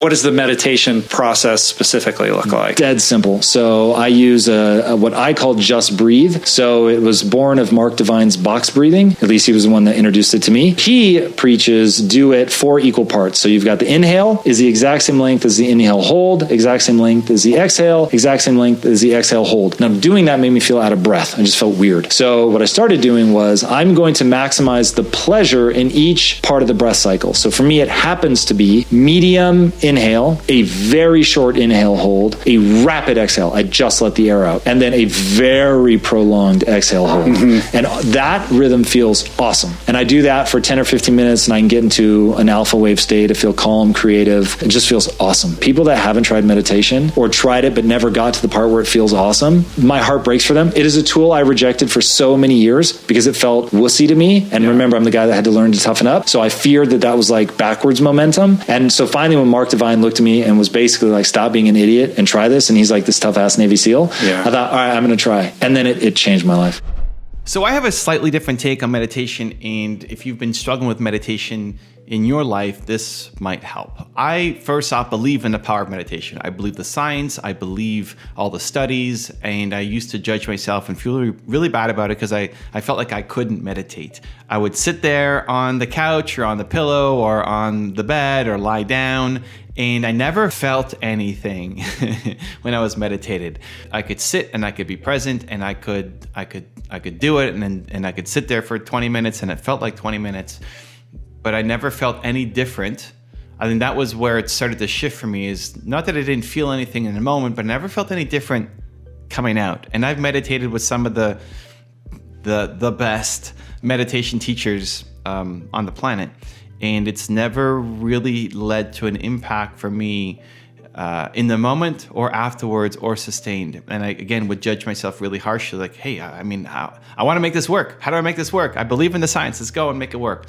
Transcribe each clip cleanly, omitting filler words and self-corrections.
What does the meditation process specifically look like? Dead simple. So I use what I call just breathe. So it was born of Mark Divine's box breathing. At least he was the one that introduced it to me. He preaches do it 4 equal parts. So you've got the inhale is the exact same length as the inhale hold, exact same length as the exhale, exact same length as the exhale hold. Now doing that made me feel out of breath. I just felt weird. So what I started doing was I'm going to maximize the pleasure in each part of the breath cycle. So for me, it happens to be medium inhale, a very short inhale hold, a rapid exhale. I just let the air out. And then a very prolonged exhale hold. And that rhythm feels awesome. And I do that for 10 or 15 minutes and I can get into an alpha wave state. I feel calm, creative. It just feels awesome. People that haven't tried meditation or tried it but never got to the part where it feels awesome, my heart breaks for them. It is a tool I rejected for so many years because it felt wussy to me. And remember, I'm the guy that had to learn to toughen up. So I feared that was like backwards momentum. And so finally, when Mark Divine looked at me and was basically like, stop being an idiot and try this. And he's like this tough ass Navy SEAL. I thought, all right, I'm going to try. And then it changed my life. So I have a slightly different take on meditation. And if you've been struggling with meditation in your life, this might help. I first off believe in the power of meditation. I believe the science, I believe all the studies, and I used to judge myself and feel really bad about it because I felt like I couldn't meditate. I would sit there on the couch or on the pillow or on the bed or lie down, and I never felt anything when I was meditated. I could sit and I could be present and I could do it and I could sit there for 20 minutes and it felt like 20 minutes. But I never felt any different. I think that was where it started to shift for me, is not that I didn't feel anything in the moment, but I never felt any different coming out. And I've meditated with some of the best meditation teachers on the planet. And it's never really led to an impact for me in the moment or afterwards or sustained. And I, again, would judge myself really harshly, like, hey, I want to make this work. How do I make this work? I believe in the science. Let's go and make it work.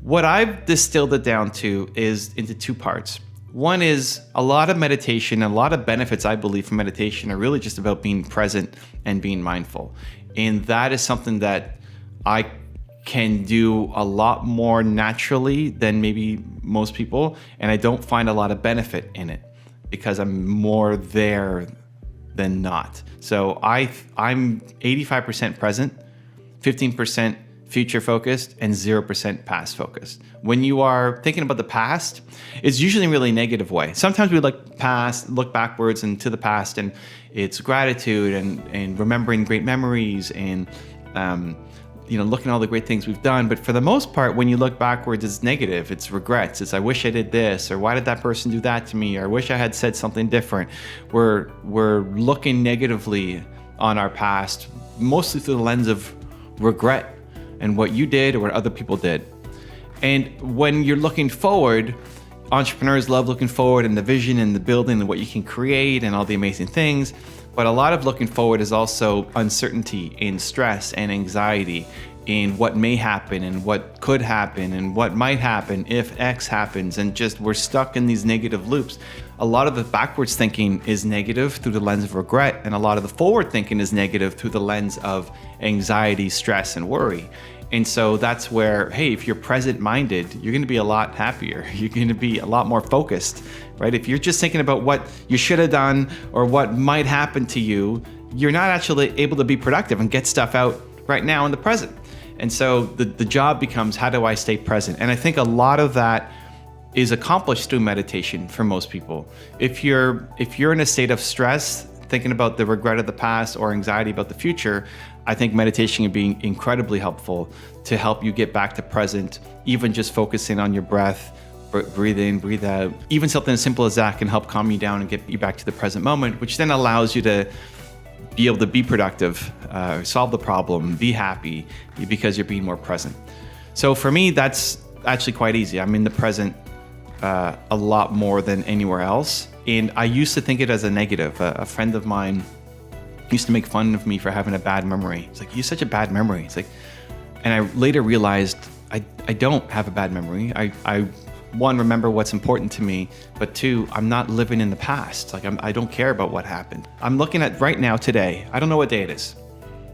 What I've distilled it down to is into 2 parts. One is a lot of meditation, a lot of benefits I believe from meditation are really just about being present and being mindful. And that is something that I can do a lot more naturally than maybe most people. And I don't find a lot of benefit in it because I'm more there than not. So I'm 85% present, 15% future focused, and 0% past focused. When you are thinking about the past, it's usually in a really negative way. Sometimes we look backwards and to the past, and it's gratitude and remembering great memories and looking at all the great things we've done. But for the most part, when you look backwards, it's negative. It's regrets. It's I wish I did this, or why did that person do that to me, or I wish I had said something different. We're looking negatively on our past, mostly through the lens of regret and what you did or what other people did. And when you're looking forward, entrepreneurs love looking forward and the vision and the building and what you can create and all the amazing things. But a lot of looking forward is also uncertainty and stress and anxiety in what may happen and what could happen and what might happen if X happens. And just we're stuck in these negative loops. A lot of the backwards thinking is negative through the lens of regret, and a lot of the forward thinking is negative through the lens of anxiety, stress, and worry. And so that's where, hey, if you're present-minded, you're going to be a lot happier. You're going to be a lot more focused, right? If you're just thinking about what you should have done or what might happen to you, you're not actually able to be productive and get stuff out right now in the present. And so the job becomes, how do I stay present? And I think a lot of that is accomplished through meditation for most people. If you're in a state of stress, thinking about the regret of the past or anxiety about the future, I think meditation can be incredibly helpful to help you get back to present, even just focusing on your breath, breathe in, breathe out. Even something as simple as that can help calm you down and get you back to the present moment, which then allows you to be able to be productive, solve the problem, be happy because you're being more present. So for me, that's actually quite easy. I'm in the present a lot more than anywhere else. And I used to think it as a negative. A friend of mine used to make fun of me for having a bad memory. It's like, you have such a bad memory. It's like, and I later realized I don't have a bad memory. I one, remember what's important to me, but 2, I'm not living in the past. Like I don't care about what happened. I'm looking at right now, today. I don't know what day it is.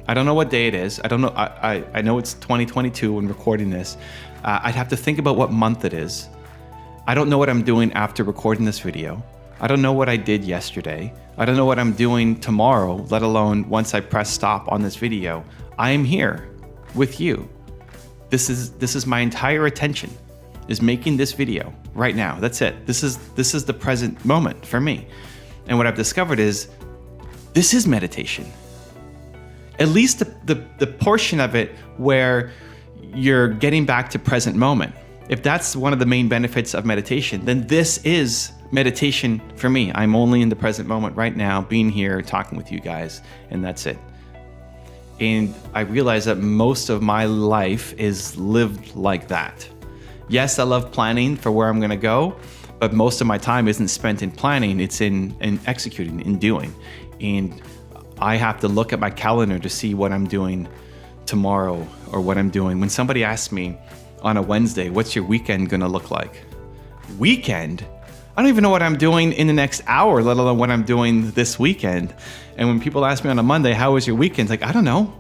I don't know what day it is. I don't know. I know it's 2022 when recording this. I'd have to think about what month it is. I don't know what I'm doing after recording this video. I don't know what I did yesterday. I don't know what I'm doing tomorrow, let alone once I press stop on this video. I am here with you. This is my entire attention, is making this video right now. That's it. This is the present moment for me. And what I've discovered is this is meditation. At least the portion of it where you're getting back to present moment. If that's one of the main benefits of meditation, then this is meditation for me. I'm only in the present moment right now, being here, talking with you guys, and that's it. And I realize that most of my life is lived like that. Yes, I love planning for where I'm going to go, but most of my time isn't spent in planning. It's in executing, in doing. And I have to look at my calendar to see what I'm doing tomorrow or what I'm doing. When somebody asks me on a Wednesday, what's your weekend going to look like? Weekend? I don't even know what I'm doing in the next hour, let alone what I'm doing this weekend. And when people ask me on a Monday, how was your weekend? It's like, I don't know.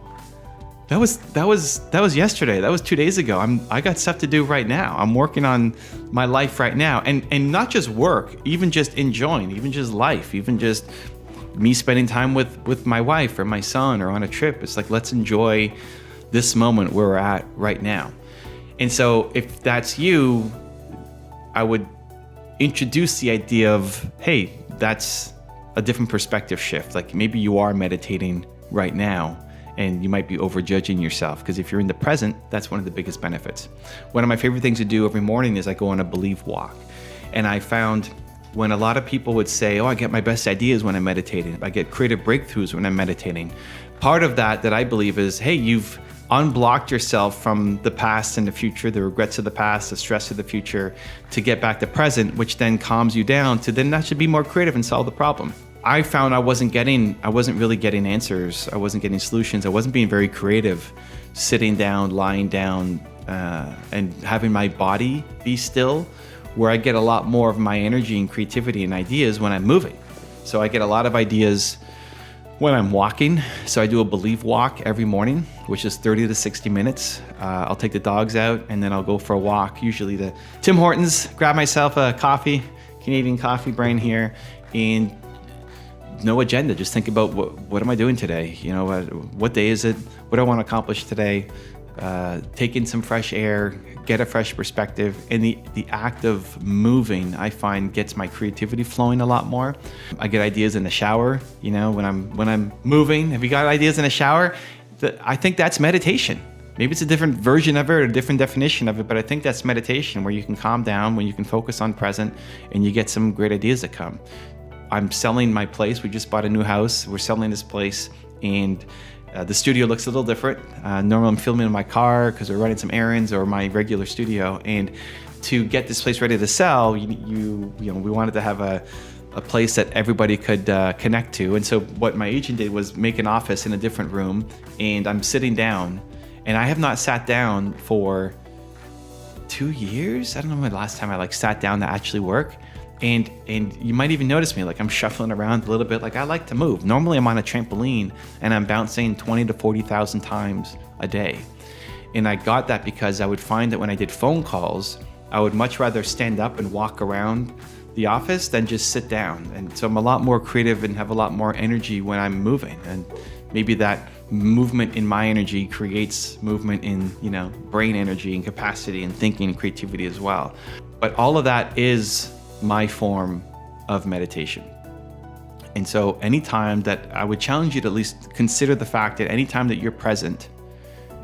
That was yesterday. That was 2 days ago. I got stuff to do right now. I'm working on my life right now. And not just work, even just enjoying, even just life, even just me spending time with my wife or my son or on a trip. It's like, let's enjoy this moment where we're at right now. And so if that's you, I would introduce the idea of, hey, that's a different perspective shift. Like maybe you are meditating right now and you might be overjudging yourself, because if you're in the present, that's one of the biggest benefits. One of my favorite things to do every morning is I go on a believe walk. And I found when a lot of people would say, oh, I get my best ideas when I'm meditating, I get creative breakthroughs when I'm meditating. Part of that I believe is, hey, you've unblocked yourself from the past and the future, the regrets of the past, the stress of the future, to get back to present, which then calms you down to then actually be more creative and solve the problem. I found I wasn't really getting answers. I wasn't getting solutions. I wasn't being very creative, sitting down, lying down, and having my body be still, where I get a lot more of my energy and creativity and ideas when I'm moving. So I get a lot of ideas when I'm walking. So I do a believe walk every morning, which is 30 to 60 minutes. I'll take the dogs out and then I'll go for a walk, usually to Tim Hortons, grab myself a coffee, Canadian coffee brain here, and no agenda. Just think about what am I doing today? You know, what day is it? What do I want to accomplish today? Take in some fresh air, get a fresh perspective. And the act of moving, I find, gets my creativity flowing a lot more. I get ideas in the shower, you know, when I'm moving. Have you got ideas in the shower? I think that's meditation. Maybe it's a different version of it or a different definition of it, but I think that's meditation, where you can calm down, when you can focus on present, and you get some great ideas that come. I'm selling my place. We just bought a new house. We're selling this place, and the studio looks a little different. Normally I'm filming in my car because we're running some errands, or my regular studio. And to get this place ready to sell, we wanted to have a place that everybody could connect to. And so what my agent did was make an office in a different room, and I'm sitting down, and I have not sat down for 2 years. I don't know when the last time I sat down to actually work. And you might even notice me, I'm shuffling around a little bit. I like to move. Normally I'm on a trampoline and I'm bouncing 20 to 40,000 times a day. And I got that because I would find that when I did phone calls, I would much rather stand up and walk around the office than just sit down. And so I'm a lot more creative and have a lot more energy when I'm moving. And maybe that movement in my energy creates movement in, brain energy and capacity and thinking and creativity as well. But all of that is my form of meditation. And so anytime that I would challenge you to at least consider the fact that anytime that you're present,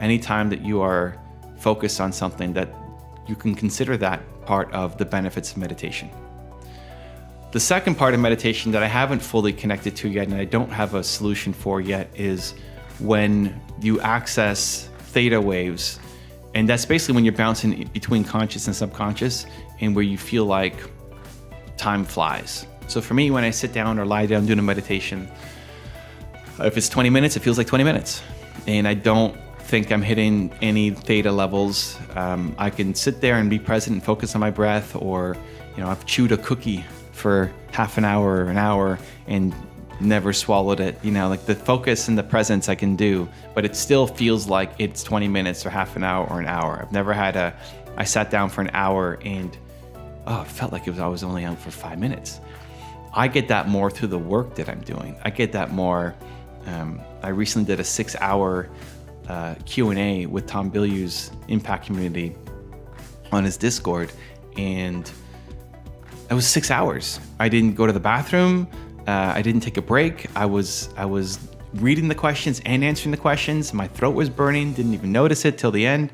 anytime that you are focused on something, that you can consider that part of the benefits of meditation. The second part of meditation that I haven't fully connected to yet and I don't have a solution for yet is when you access theta waves. And that's basically when you're bouncing between conscious and subconscious, and where you feel like time flies. So for me, when I sit down or lie down doing a meditation, if it's 20 minutes, it feels like 20 minutes. And I don't think I'm hitting any theta levels. I can sit there and be present and focus on my breath, or, I've chewed a cookie for half an hour or an hour and never swallowed it. The focus and the presence I can do, but it still feels like it's 20 minutes or half an hour or an hour. I've never had I sat down for an hour and oh, it felt like I was only out for 5 minutes. I get that more through the work that I'm doing. I get that more. I recently did a 6-hour Q&A with Tom Bilyeu's Impact Community on his Discord, and it was 6 hours. I didn't go to the bathroom. I didn't take a break. I was reading the questions and answering the questions. My throat was burning. Didn't even notice it till the end,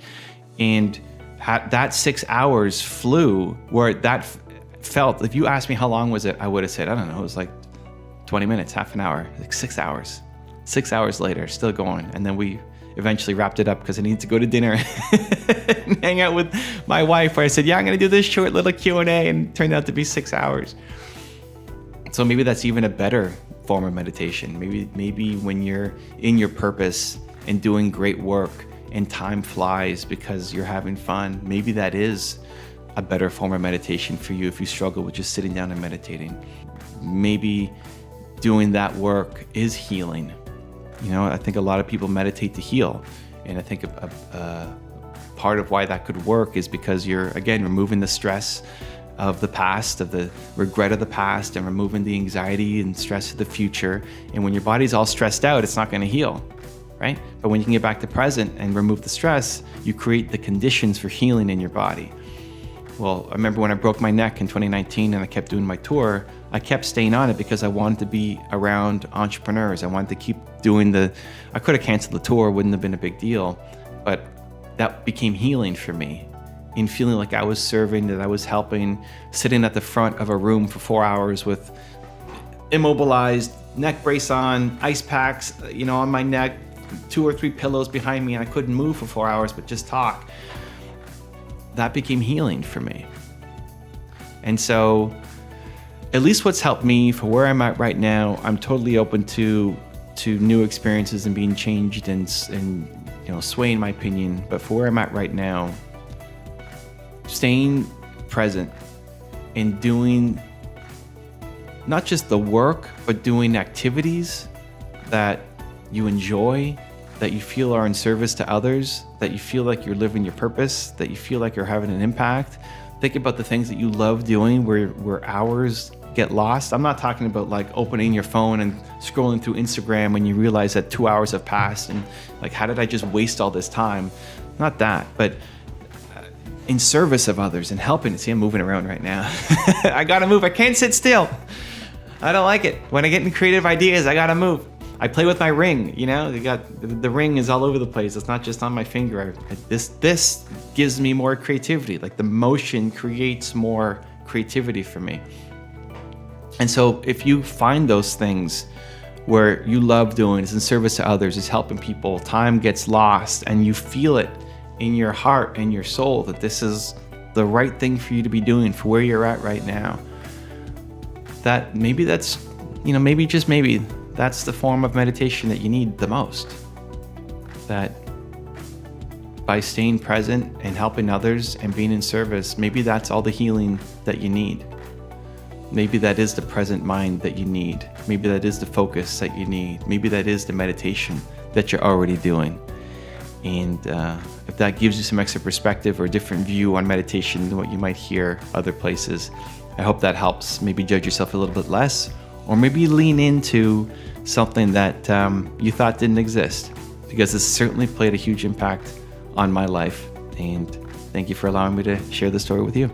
and that 6 hours flew. Where that felt, if you asked me how long was it, I would have said, I don't know, it was like 20 minutes, half an hour, like 6 hours. 6 hours later, still going. And then we eventually wrapped it up because I needed to go to dinner and hang out with my wife, where I said, yeah, I'm going to do this short little Q&A, and it turned out to be 6 hours. So maybe that's even a better form of meditation. Maybe when you're in your purpose and doing great work and time flies because you're having fun, maybe that is a better form of meditation for you if you struggle with just sitting down and meditating. Maybe doing that work is healing. You know, I think a lot of people meditate to heal. And I think a part of why that could work is because you're, again, removing the stress of the past, of the regret of the past, and removing the anxiety and stress of the future. And when your body's all stressed out, it's not going to heal, right? But when you can get back to present and remove the stress, you create the conditions for healing in your body. Well, I remember when I broke my neck in 2019 and I kept doing my tour, I kept staying on it because I wanted to be around entrepreneurs. I wanted to keep doing I could have canceled the tour, wouldn't have been a big deal, but that became healing for me, in feeling like I was serving, that I was helping, sitting at the front of a room for 4 hours with immobilized, neck brace on, ice packs, on my neck, 2 or 3 pillows behind me, and I couldn't move for 4 hours, but just talk. That became healing for me. And so at least what's helped me for where I'm at right now, I'm totally open to new experiences and being changed and swaying my opinion. But for where I'm at right now, staying present and doing not just the work, but doing activities that you enjoy, that you feel are in service to others, that you feel like you're living your purpose, that you feel like you're having an impact. Think about the things that you love doing where hours get lost. I'm not talking about like opening your phone and scrolling through Instagram when you realize that 2 hours have passed and like, how did I just waste all this time? Not that, but in service of others and helping. See, I'm moving around right now. I gotta move. I can't sit still. I don't like it. When I get in creative ideas, I gotta move. I play with my ring, the ring is all over the place. It's not just on my finger. This gives me more creativity. Like the motion creates more creativity for me. And so if you find those things where you love doing, it's in service to others, it's helping people, time gets lost, and you feel it in your heart and your soul that this is the right thing for you to be doing for where you're at right now, that maybe that's, maybe just maybe that's the form of meditation that you need the most. That by staying present and helping others and being in service, maybe that's all the healing that you need. Maybe that is the present mind that you need. Maybe that is the focus that you need. Maybe that is the meditation that you're already doing. And if that gives you some extra perspective or a different view on meditation than what you might hear other places, I hope that helps. Maybe judge yourself a little bit less, or maybe lean into something that you thought didn't exist, because it's certainly played a huge impact on my life. And thank you for allowing me to share the story with you.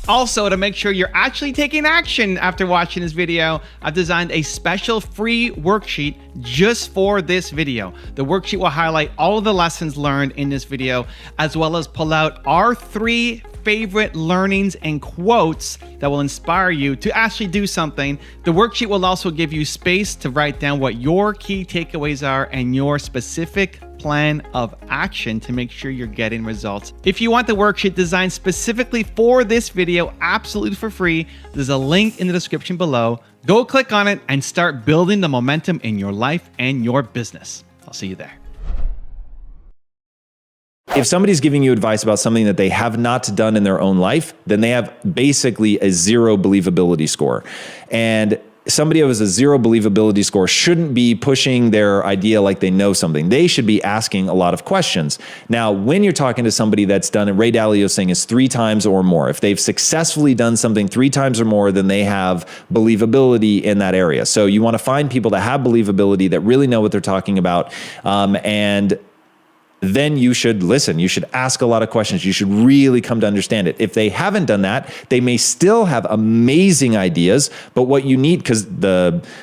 Also, to make sure you're actually taking action after watching this video, I've designed a special free worksheet just for this video. The worksheet will highlight all of the lessons learned in this video, as well as pull out our 3 favorite learnings and quotes that will inspire you to actually do something. The worksheet will also give you space to write down what your key takeaways are and your specific plan of action to make sure you're getting results. If you want the worksheet designed specifically for this video, absolutely for free, there's a link in the description below. Go click on it and start building the momentum in your life and your business. I'll see you there. If somebody's giving you advice about something that they have not done in their own life, then they have basically a 0 believability score. And somebody who has a 0 believability score shouldn't be pushing their idea like they know something. They should be asking a lot of questions. Now, when you're talking to somebody that's done it, Ray Dalio's saying is 3 times or more. If they've successfully done something 3 times or more, then they have believability in that area. So you want to find people that have believability, that really know what they're talking about, and then you should listen. You should ask a lot of questions. You should really come to understand it. If they haven't done that, they may still have amazing ideas, but what you need, because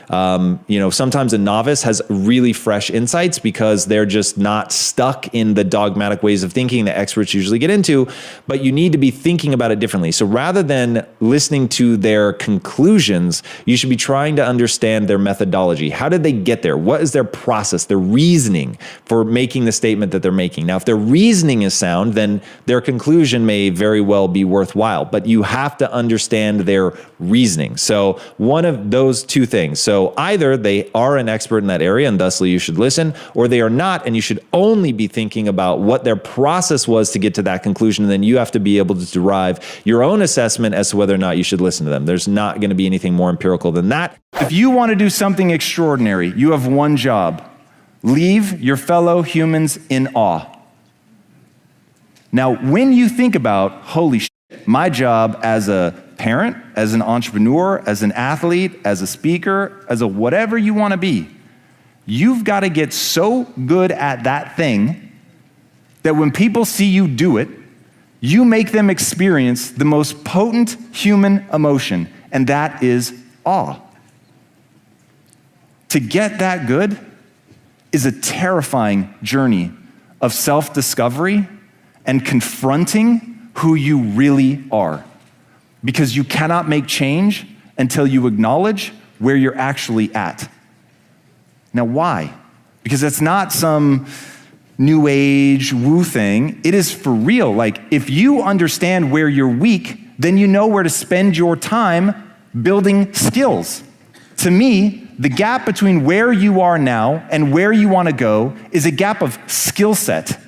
sometimes a novice has really fresh insights because they're just not stuck in the dogmatic ways of thinking that experts usually get into, but you need to be thinking about it differently. So rather than listening to their conclusions, you should be trying to understand their methodology. How did they get there? What is their process, their reasoning for making the statement that they're making? Now, if their reasoning is sound, then their conclusion may very well be worthwhile, but you have to understand their reasoning. So one of those 2 things. So either they are an expert in that area and thusly you should listen, or they are not, and you should only be thinking about what their process was to get to that conclusion. And then you have to be able to derive your own assessment as to whether or not you should listen to them. There's not going to be anything more empirical than that. If you want to do something extraordinary, you have one job. Leave your fellow humans in awe. Now, when you think about, holy shit, my job as a parent, as an entrepreneur, as an athlete, as a speaker, as a whatever you want to be, you've got to get so good at that thing that when people see you do it, you make them experience the most potent human emotion, and that is awe. To get that good is a terrifying journey of self-discovery and confronting who you really are. Because you cannot make change until you acknowledge where you're actually at. Now, why? Because it's not some new age woo thing. It is for real. Like, if you understand where you're weak, then you know where to spend your time building skills. To me, the gap between where you are now and where you want to go is a gap of skill set.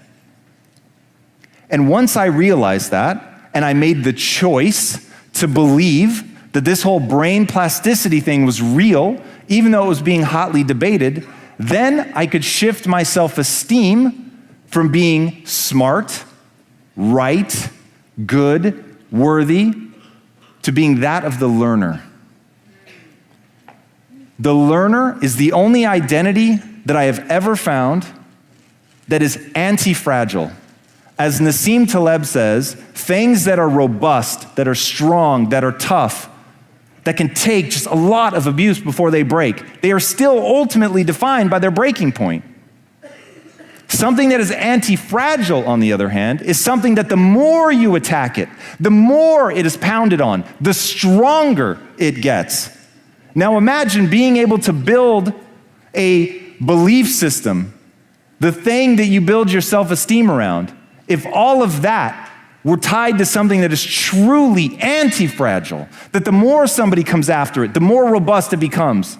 And once I realized that, and I made the choice to believe that this whole brain plasticity thing was real, even though it was being hotly debated, then I could shift my self-esteem from being smart, right, good, worthy, to being that of the learner. The learner is the only identity that I have ever found that is anti-fragile. As Nassim Taleb says, things that are robust, that are strong, that are tough, that can take just a lot of abuse before they break, they are still ultimately defined by their breaking point. Something that is anti-fragile, on the other hand, is something that the more you attack it, the more it is pounded on, the stronger it gets. Now imagine being able to build a belief system, the thing that you build your self-esteem around. If all of that were tied to something that is truly anti-fragile, that the more somebody comes after it, the more robust it becomes.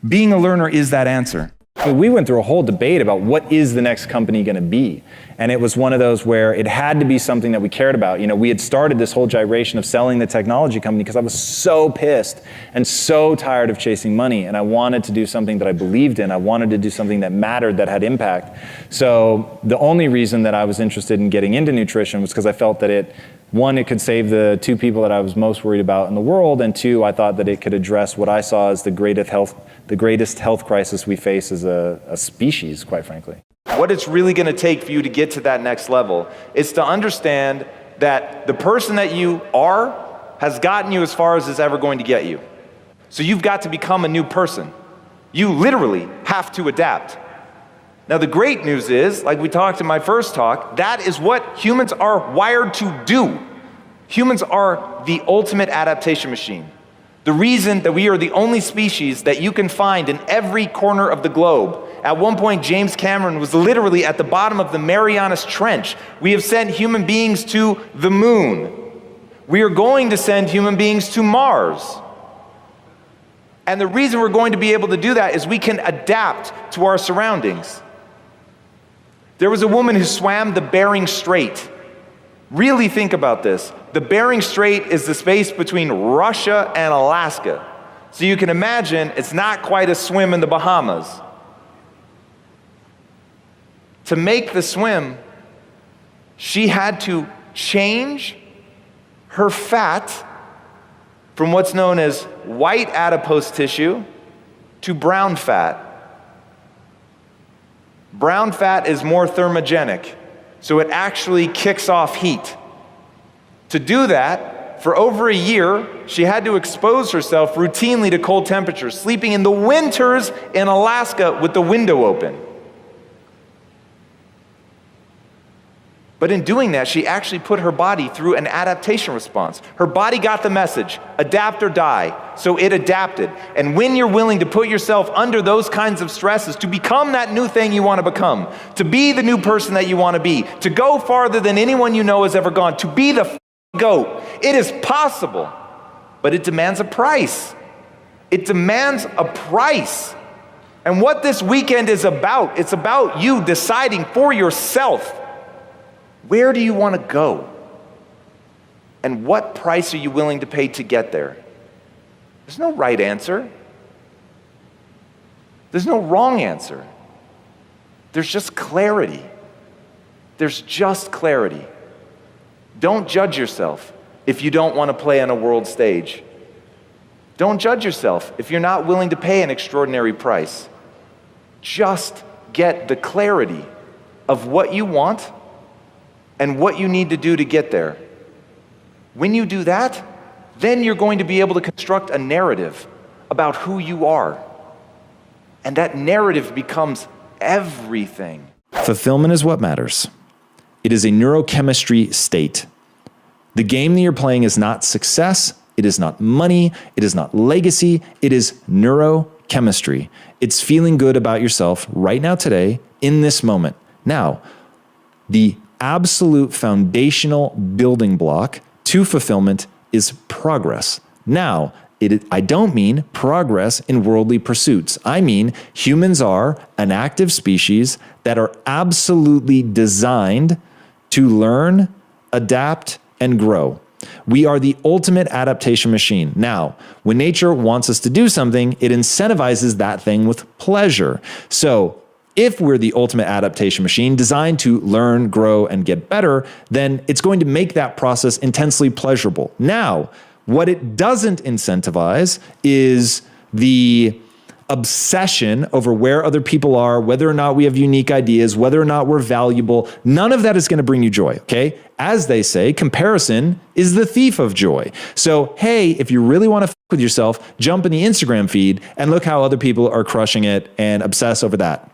Being a learner is that answer. We went through a whole debate about what is the next company going to be. And it was one of those where it had to be something that we cared about. You know, we had started this whole gyration of selling the technology company because I was so pissed and so tired of chasing money. And I wanted to do something that I believed in. I wanted to do something that mattered, that had impact. So the only reason that I was interested in getting into nutrition was because I felt that it could save the 2 people that I was most worried about in the world, and 2, I thought that it could address what I saw as the greatest health crisis we face as a species, quite frankly. What it's really going to take for you to get to that next level is to understand that the person that you are has gotten you as far as it's ever going to get you. So you've got to become a new person. You literally have to adapt. Now the great news is, like we talked in my first talk, that is what humans are wired to do. Humans are the ultimate adaptation machine. The reason that we are the only species that you can find in every corner of the globe. At one point, James Cameron was literally at the bottom of the Marianas Trench. We have sent human beings to the moon. We are going to send human beings to Mars. And the reason we're going to be able to do that is we can adapt to our surroundings. There was a woman who swam the Bering Strait. Really think about this. The Bering Strait is the space between Russia and Alaska. So you can imagine it's not quite a swim in the Bahamas. To make the swim, she had to change her fat from what's known as white adipose tissue to brown fat. Brown fat is more thermogenic, so it actually kicks off heat. To do that, for over a year, she had to expose herself routinely to cold temperatures, sleeping in the winters in Alaska with the window open. But in doing that, she actually put her body through an adaptation response. Her body got the message, adapt or die. So it adapted. And when you're willing to put yourself under those kinds of stresses to become that new thing you want to become, to be the new person that you want to be, to go farther than anyone you know has ever gone, to be the GOAT, it is possible, but it demands a price. It demands a price. And what this weekend is about, it's about you deciding for yourself, where do you want to go? And what price are you willing to pay to get there? There's no right answer. There's no wrong answer. There's just clarity. There's just clarity. Don't judge yourself if you don't want to play on a world stage. Don't judge yourself if you're not willing to pay an extraordinary price. Just get the clarity of what you want and what you need to do to get there. When you do that, then you're going to be able to construct a narrative about who you are. And that narrative becomes everything. Fulfillment is what matters. It is a neurochemistry state. The game that you're playing is not success, it is not money, it is not legacy, it is neurochemistry. It's feeling good about yourself right now, today, in this moment. Now, the absolute foundational building block to fulfillment is progress. Now, I don't mean progress in worldly pursuits. I mean humans are an active species that are absolutely designed to learn, adapt, and grow. We are the ultimate adaptation machine. Now, when nature wants us to do something, it incentivizes that thing with pleasure. So, if we're the ultimate adaptation machine designed to learn, grow, and get better, then it's going to make that process intensely pleasurable. Now, what it doesn't incentivize is the obsession over where other people are, whether or not we have unique ideas, whether or not we're valuable. None of that is going to bring you joy, okay? As they say, comparison is the thief of joy. So, hey, if you really want to with yourself, jump in the Instagram feed and look how other people are crushing it and obsess over that.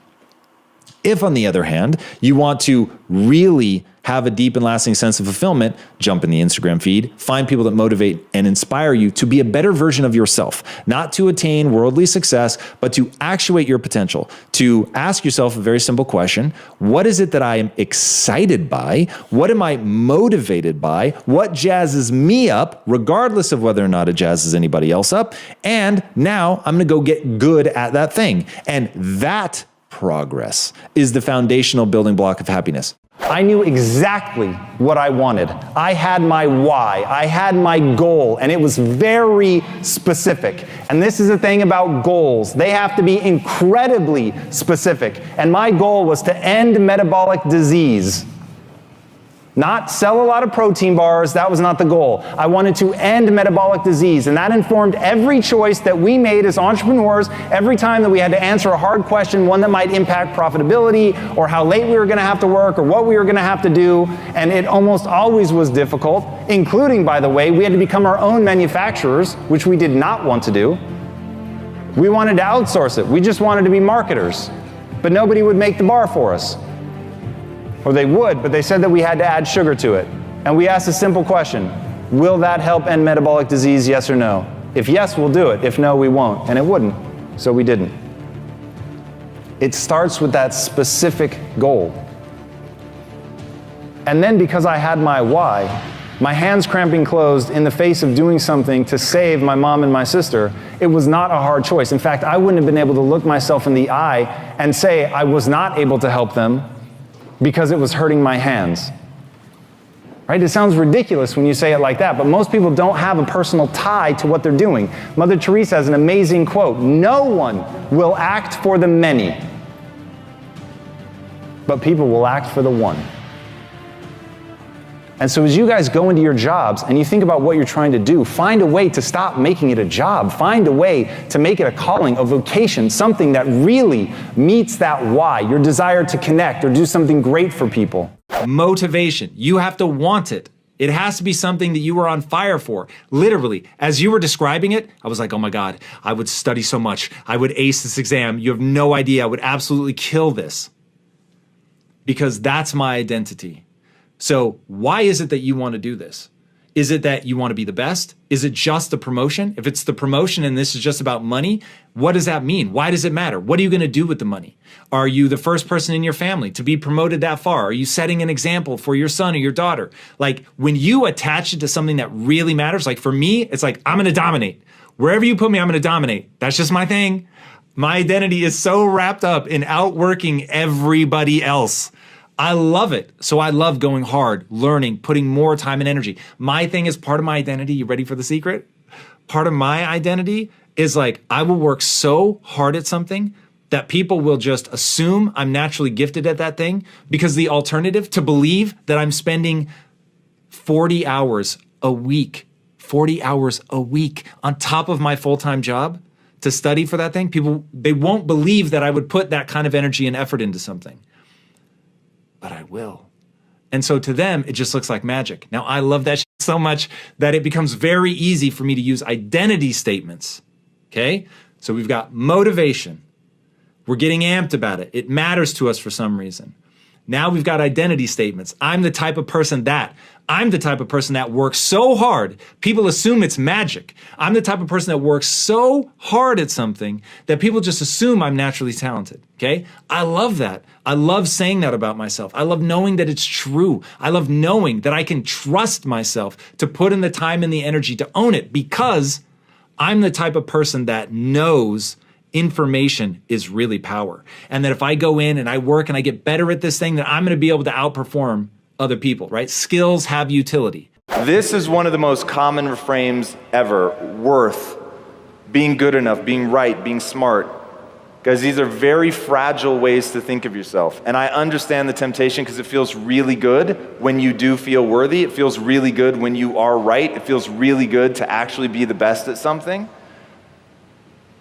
If, on the other hand, you want to really have a deep and lasting sense of fulfillment, jump in the Instagram feed, find people that motivate and inspire you to be a better version of yourself, not to attain worldly success, but to actuate your potential, to ask yourself a very simple question. What is it that I am excited by? What am I motivated by? What jazzes me up, regardless of whether or not it jazzes anybody else up? And now I'm going to go get good at that thing. And that progress is the foundational building block of happiness. I knew exactly what I wanted. I had my why. I had my goal, and it was very specific. And this is the thing about goals. They have to be incredibly specific. And my goal was to end metabolic disease. Not sell a lot of protein bars, that was not the goal. I wanted to end metabolic disease, and that informed every choice that we made as entrepreneurs every time that we had to answer a hard question, one that might impact profitability, or how late we were gonna have to work, or what we were gonna have to do, and it almost always was difficult, including, by the way, we had to become our own manufacturers, which we did not want to do. We wanted to outsource it. We just wanted to be marketers, but nobody would make the bar for us. Or they would, but they said that we had to add sugar to it. And we asked a simple question: will that help end metabolic disease, yes or no? If yes, we'll do it. If no, we won't. And it wouldn't, so we didn't. It starts with that specific goal. And then because I had my why, my hands cramping closed in the face of doing something to save my mom and my sister, it was not a hard choice. In fact, I wouldn't have been able to look myself in the eye and say I was not able to help them because it was hurting my hands. Right? It sounds ridiculous when you say it like that, but most people don't have a personal tie to what they're doing. Mother Teresa has an amazing quote: "No one will act for the many, but people will act for the one." And so as you guys go into your jobs and you think about what you're trying to do, find a way to stop making it a job. Find a way to make it a calling, a vocation, something that really meets that why, your desire to connect or do something great for people. Motivation. You have to want it. It has to be something that you are on fire for. Literally, as you were describing it, I was like, oh my God, I would study so much. I would ace this exam. You have no idea. I would absolutely kill this. Because that's my identity. So why is it that you want to do this? Is it that you want to be the best? Is it just the promotion? If it's the promotion and this is just about money, what does that mean? Why does it matter? What are you going to do with the money? Are you the first person in your family to be promoted that far? Are you setting an example for your son or your daughter? Like, when you attach it to something that really matters, like for me, it's like, I'm going to dominate. Wherever you put me, I'm going to dominate. That's just my thing. My identity is so wrapped up in outworking everybody else. I love it. So I love going hard, learning, putting more time and energy. My thing is part of my identity. You ready for the secret? Part of my identity is like, I will work so hard at something that people will just assume I'm naturally gifted at that thing, because the alternative, to believe that I'm spending 40 hours a week on top of my full-time job to study for that thing, people, they won't believe that I would put that kind of energy and effort into something. But I will. And so to them, it just looks like magic. Now, I love that shit so much that it becomes very easy for me to use identity statements. Okay? So we've got motivation. We're getting amped about it. It matters to us for some reason. Now we've got identity statements. I'm the type of person that works so hard, people assume it's magic. I'm the type of person that works so hard at something that people just assume I'm naturally talented, okay? I love that. I love saying that about myself. I love knowing that it's true. I love knowing that I can trust myself to put in the time and the energy to own it, because I'm the type of person that knows information is really power. And that if I go in and I work and I get better at this thing, then I'm going to be able to outperform other people, right? Skills have utility. This is one of the most common reframes ever. Worth, being good enough, being right, being smart. Guys, these are very fragile ways to think of yourself. And I understand the temptation, because it feels really good when you do feel worthy. It feels really good when you are right. It feels really good to actually be the best at something.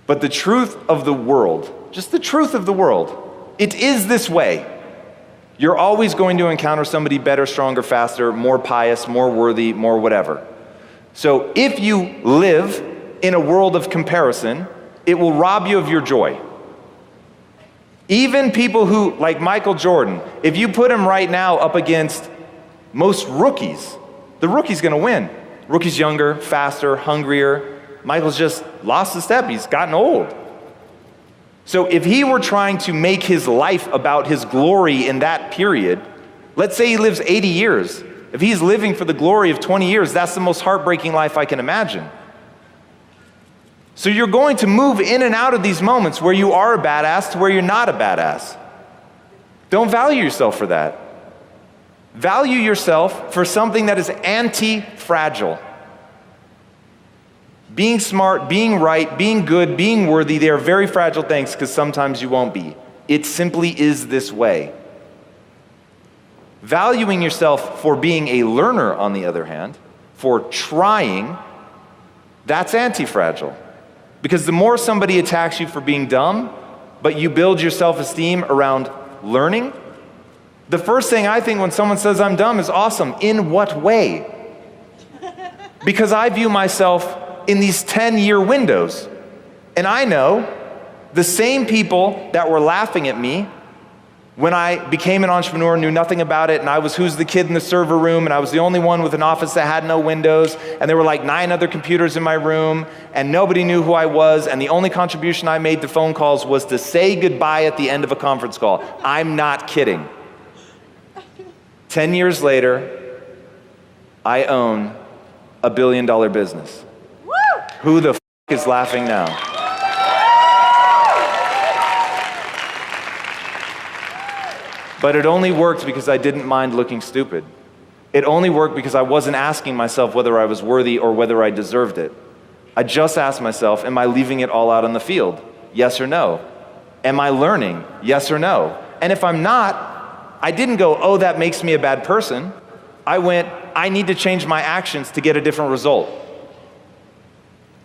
But the truth of the world, just the truth of the world, it is this way. You're always going to encounter somebody better, stronger, faster, more pious, more worthy, more whatever. So if you live in a world of comparison, it will rob you of your joy. Even people who, like Michael Jordan, if you put him right now up against most rookies, the rookie's gonna win. Rookie's younger, faster, hungrier. Michael's just lost a step. He's gotten old. So if he were trying to make his life about his glory in that period, let's say he lives 80 years. If he's living for the glory of 20 years, that's the most heartbreaking life I can imagine. So you're going to move in and out of these moments where you are a badass to where you're not a badass. Don't value yourself for that. Value yourself for something that is anti-fragile. Being smart, being right, being good, being worthy, they are very fragile things, because sometimes you won't be. It simply is this way. Valuing yourself for being a learner, on the other hand, for trying, that's anti-fragile. Because the more somebody attacks you for being dumb, but you build your self-esteem around learning, the first thing I think when someone says I'm dumb is, awesome. In what way? Because I view myself in these 10-year windows. And I know the same people that were laughing at me when I became an entrepreneur, knew nothing about it, and I was who's the kid in the server room, and I was the only one with an office that had no windows, and there were like 9 other computers in my room, and nobody knew who I was, and the only contribution I made to phone calls was to say goodbye at the end of a conference call. I'm not kidding. 10 years later, I own a $1 billion business. Who the f*** is laughing now? But it only worked because I didn't mind looking stupid. It only worked because I wasn't asking myself whether I was worthy or whether I deserved it. I just asked myself, am I leaving it all out on the field? Yes or no? Am I learning? Yes or no? And if I'm not, I didn't go, oh, that makes me a bad person. I went, I need to change my actions to get a different result.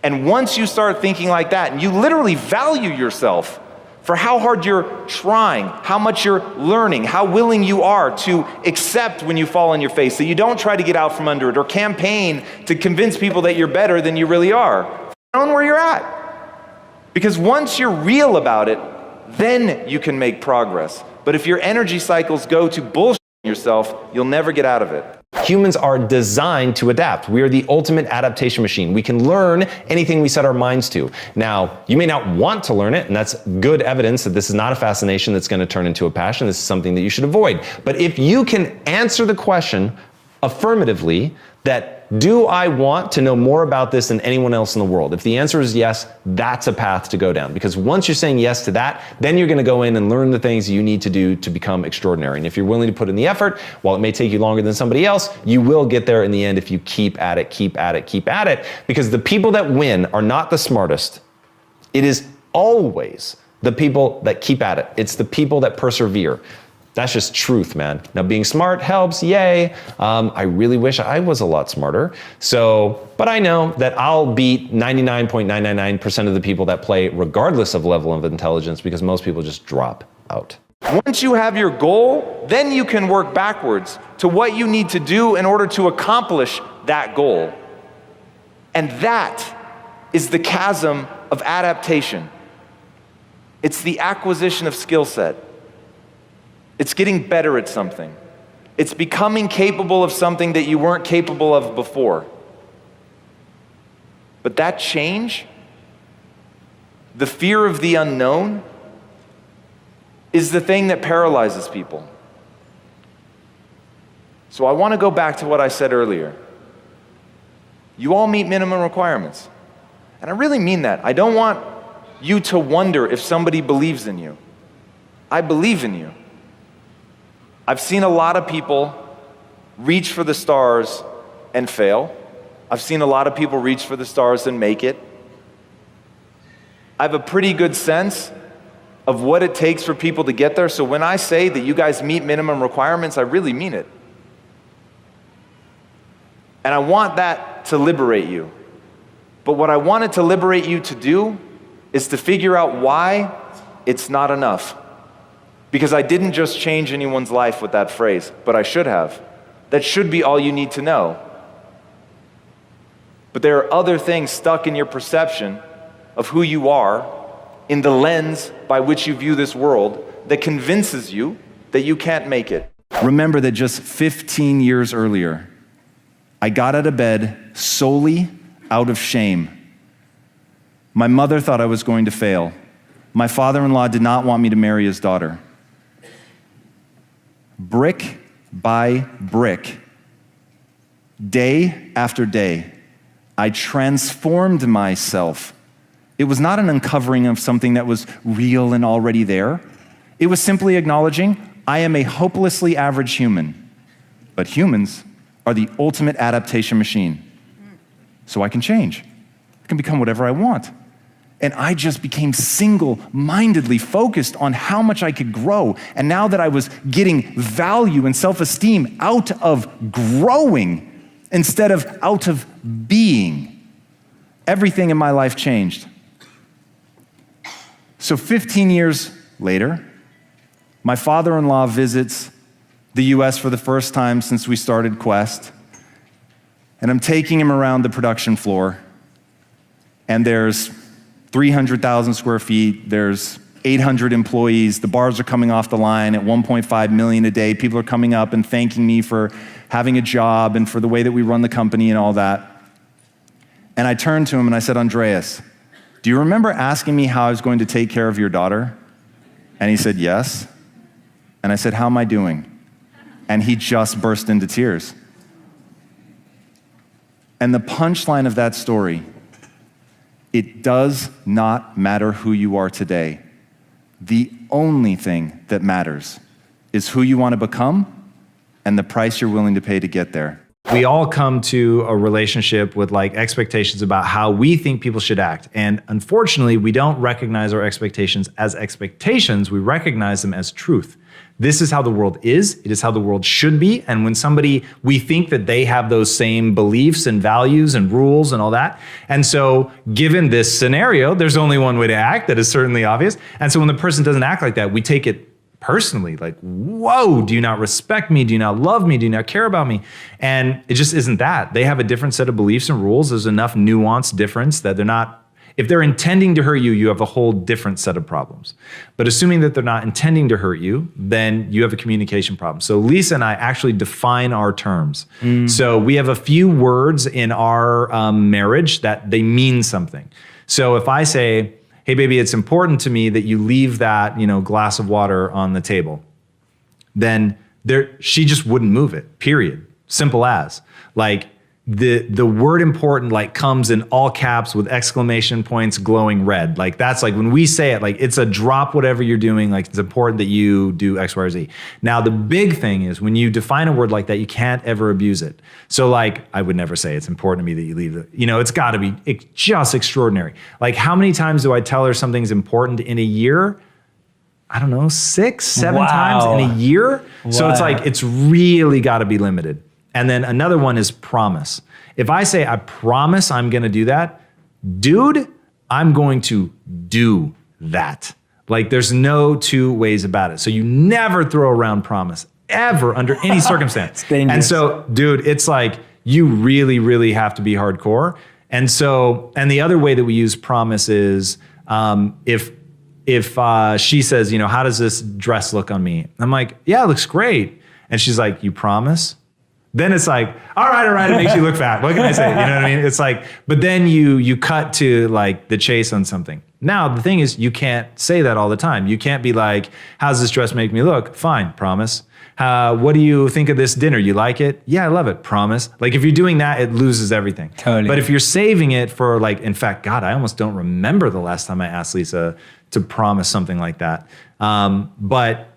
And once you start thinking like that, and you literally value yourself for how hard you're trying, how much you're learning, how willing you are to accept when you fall on your face, so you don't try to get out from under it or campaign to convince people that you're better than you really are. Own where you're at. Because once you're real about it, then you can make progress. But if your energy cycles go to bullshit yourself, you'll never get out of it. Humans are designed to adapt. We are the ultimate adaptation machine. We can learn anything we set our minds to. Now, you may not want to learn it, and that's good evidence that this is not a fascination that's going to turn into a passion. This is something that you should avoid. But if you can answer the question affirmatively that, do I want to know more about this than anyone else in the world? If the answer is yes, that's a path to go down. Because once you're saying yes to that, then you're going to go in and learn the things you need to do to become extraordinary. And if you're willing to put in the effort, while it may take you longer than somebody else, you will get there in the end if you keep at it, keep at it, keep at it. Because the people that win are not the smartest. It is always the people that keep at it. It's the people that persevere. That's just truth, man. Now, being smart helps, yay. I really wish I was a lot smarter. But I know that I'll beat 99.999% of the people that play regardless of level of intelligence, because most people just drop out. Once you have your goal, then you can work backwards to what you need to do in order to accomplish that goal. And that is the chasm of adaptation. It's the acquisition of skill set. It's getting better at something. It's becoming capable of something that you weren't capable of before. But that change, the fear of the unknown, is the thing that paralyzes people. So I want to go back to what I said earlier. You all meet minimum requirements. And I really mean that. I don't want you to wonder if somebody believes in you. I believe in you. I've seen a lot of people reach for the stars and fail. I've seen a lot of people reach for the stars and make it. I have a pretty good sense of what it takes for people to get there. So when I say that you guys meet minimum requirements, I really mean it. And I want that to liberate you. But what I wanted to liberate you to do is to figure out why it's not enough. Because I didn't just change anyone's life with that phrase, but I should have. That should be all you need to know. But there are other things stuck in your perception of who you are, in the lens by which you view this world, that convinces you that you can't make it. Remember that just 15 years earlier, I got out of bed solely out of shame. My mother thought I was going to fail. My father-in-law did not want me to marry his daughter. Brick by brick, day after day, I transformed myself. It was not an uncovering of something that was real and already there. It was simply acknowledging I am a hopelessly average human, but humans are the ultimate adaptation machine. So I can change. I can become whatever I want. And I just became single-mindedly focused on how much I could grow. And now that I was getting value and self-esteem out of growing instead of out of being, everything in my life changed. So 15 years later, my father-in-law visits the US for the first time since we started Quest. And I'm taking him around the production floor. And there's 300,000 square feet, there's 800 employees, the bars are coming off the line at 1.5 million a day. People are coming up and thanking me for having a job and for the way that we run the company and all that. And I turned to him and I said, Andreas, do you remember asking me how I was going to take care of your daughter? And he said, yes. And I said, how am I doing? And he just burst into tears. And the punchline of that story, it does not matter who you are today. The only thing that matters is who you want to become and the price you're willing to pay to get there. We all come to a relationship with like expectations about how we think people should act. And unfortunately, we don't recognize our expectations as expectations. We recognize them as truth. This is how the world is. It is how the world should be. And when we think that they have those same beliefs and values and rules and all that. And so given this scenario, there's only one way to act that is certainly obvious. And so when the person doesn't act like that, we take it personally, like, whoa, do you not respect me? Do you not love me? Do you not care about me? And it just isn't that. They have a different set of beliefs and rules. There's enough nuanced difference that they're not, if they're intending to hurt you, you have a whole different set of problems. But assuming that they're not intending to hurt you, then you have a communication problem. So Lisa and I actually define our terms. So we have a few words in our marriage that they mean something. So if I say, hey, baby, it's important to me that you leave that, glass of water on the table, then she just wouldn't move it, period. Simple as. Like the word important like comes in all caps with exclamation points glowing red. Like that's like when we say it, like it's a drop whatever you're doing, like it's important that you do X, Y, or Z. Now the big thing is when you define a word like that, you can't ever abuse it. So like I would never say it's important to me that you leave it. It's gotta be just extraordinary. Like how many times do I tell her something's important in a year? I don't know, 6, 7 times in a year. Wow. So it's like, it's really gotta be limited. And then another one is promise. If I say, I promise I'm gonna do that, dude, I'm going to do that. Like there's no two ways about it. So you never throw around promise, ever, under any circumstance. And so, dude, it's like, you really, really have to be hardcore. And so, and the other way that we use promise is, if she says, how does this dress look on me? I'm like, yeah, it looks great. And she's like, you promise? Then it's like, all right, it makes you look fat. What can I say? You know what I mean? It's like, but then you cut to like the chase on something. Now, the thing is, you can't say that all the time. You can't be like, how's this dress make me look? Fine, promise. What do you think of this dinner? You like it? Yeah, I love it. Promise. Like if you're doing that, it loses everything. Totally. But if you're saving it for like, in fact, God, I almost don't remember the last time I asked Lisa to promise something like that. But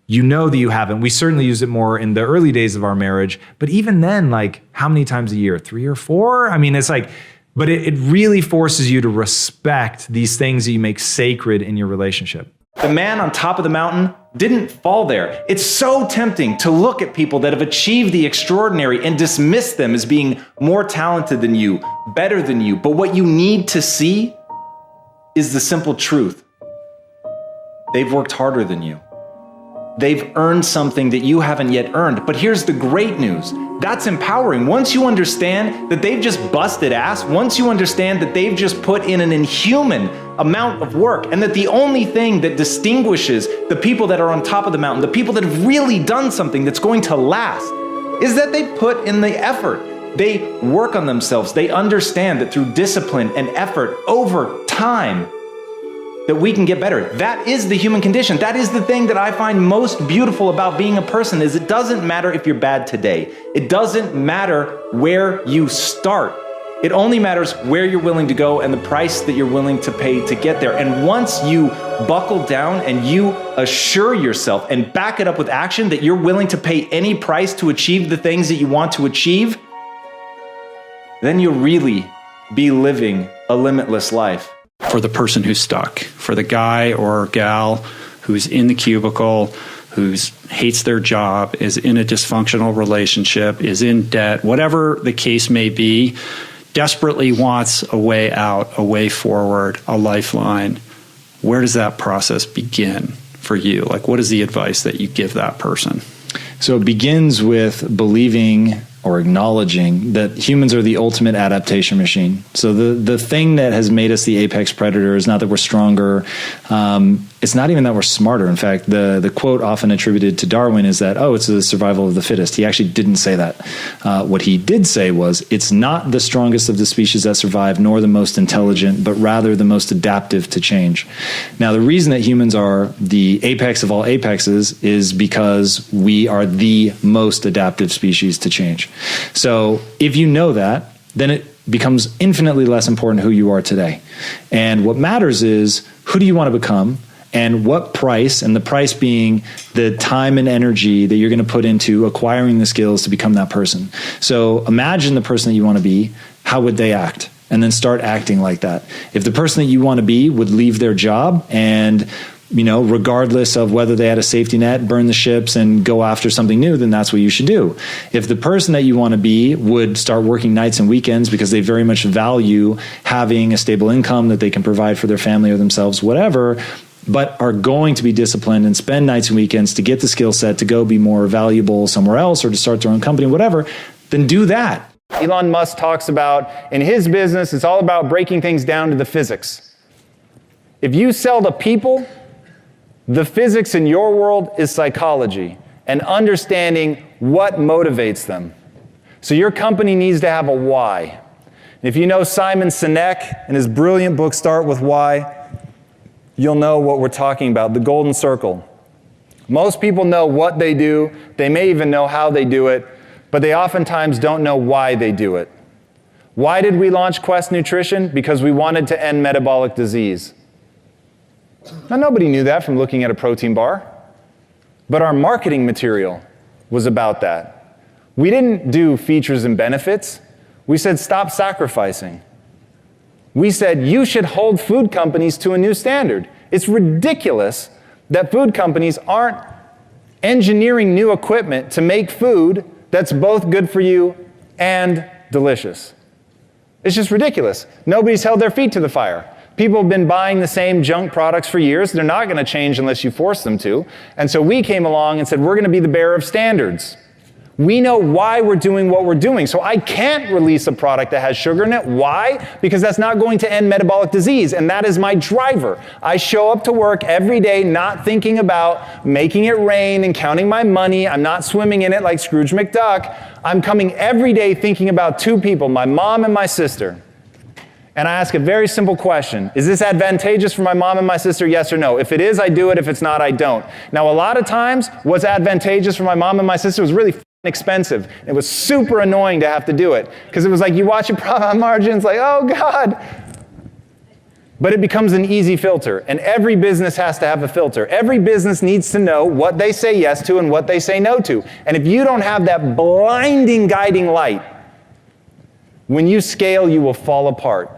that you haven't. We certainly use it more in the early days of our marriage. But even then, like how many times a year? 3 or 4? I mean, it's like, but it really forces you to respect these things that you make sacred in your relationship. The man on top of the mountain didn't fall there. It's so tempting to look at people that have achieved the extraordinary and dismiss them as being more talented than you, better than you. But what you need to see is the simple truth. They've worked harder than you. They've earned something that you haven't yet earned. But here's the great news. That's empowering. Once you understand that they've just busted ass, once you understand that they've just put in an inhuman amount of work, and that the only thing that distinguishes the people that are on top of the mountain, the people that have really done something that's going to last, is that they put in the effort. They work on themselves. They understand that through discipline and effort over time, that we can get better. That is the human condition. That is the thing that I find most beautiful about being a person, is it doesn't matter if you're bad today. It doesn't matter where you start. It only matters where you're willing to go and the price that you're willing to pay to get there. And once you buckle down and you assure yourself and back it up with action that you're willing to pay any price to achieve the things that you want to achieve, then you'll really be living a limitless life. For the person who's stuck, for the guy or gal who's in the cubicle, who hates their job, is in a dysfunctional relationship, is in debt, whatever the case may be, desperately wants a way out, a way forward, a lifeline. Where does that process begin for you? Like, what is the advice that you give that person? So it begins with believing or acknowledging that humans are the ultimate adaptation machine. So the thing that has made us the apex predator is not that we're stronger. It's not even that we're smarter. In fact, the quote often attributed to Darwin is that, it's the survival of the fittest. He actually didn't say that. What he did say was, it's not the strongest of the species that survive, nor the most intelligent, but rather the most adaptive to change. Now, the reason that humans are the apex of all apexes is because we are the most adaptive species to change. So if you know that, then it becomes infinitely less important who you are today. And what matters is, who do you want to become? and what price, and the price being the time and energy that you're going to put into acquiring the skills to become that person. So imagine the person that you want to be, how would they act? And then start acting like that. If the person that you want to be would leave their job and, regardless of whether they had a safety net, burn the ships and go after something new, then that's what you should do. If the person that you want to be would start working nights and weekends because they very much value having a stable income that they can provide for their family or themselves, whatever, but are going to be disciplined and spend nights and weekends to get the skill set to go be more valuable somewhere else or to start their own company, whatever, then do that. Elon Musk talks about, in his business, it's all about breaking things down to the physics. If you sell to people, the physics in your world is psychology and understanding what motivates them. So your company needs to have a why. If you know Simon Sinek and his brilliant book, Start With Why, you'll know what we're talking about, the golden circle. Most people know what they do. They may even know how they do it, but they oftentimes don't know why they do it. Why did we launch Quest Nutrition? Because we wanted to end metabolic disease. Now, nobody knew that from looking at a protein bar, but our marketing material was about that. We didn't do features and benefits. We said, stop sacrificing. We said, you should hold food companies to a new standard. It's ridiculous that food companies aren't engineering new equipment to make food that's both good for you and delicious. It's just ridiculous. Nobody's held their feet to the fire. People have been buying the same junk products for years. They're not going to change unless you force them to. And so we came along and said, we're going to be the bearer of standards. We know why we're doing what we're doing. So I can't release a product that has sugar in it. Why? Because that's not going to end metabolic disease, and that is my driver. I show up to work every day not thinking about making it rain and counting my money. I'm not swimming in it like Scrooge McDuck. I'm coming every day thinking about two people, my mom and my sister. And I ask a very simple question. Is this advantageous for my mom and my sister? Yes or no? If it is, I do it. If it's not, I don't. Now, a lot of times, what's advantageous for my mom and my sister was really expensive. It was super annoying to have to do it because it was like you watch a profit margin, it's like, oh God. But it becomes an easy filter, and every business has to have a filter. Every business needs to know what they say yes to and what they say no to. And if you don't have that blinding guiding light, when you scale, you will fall apart.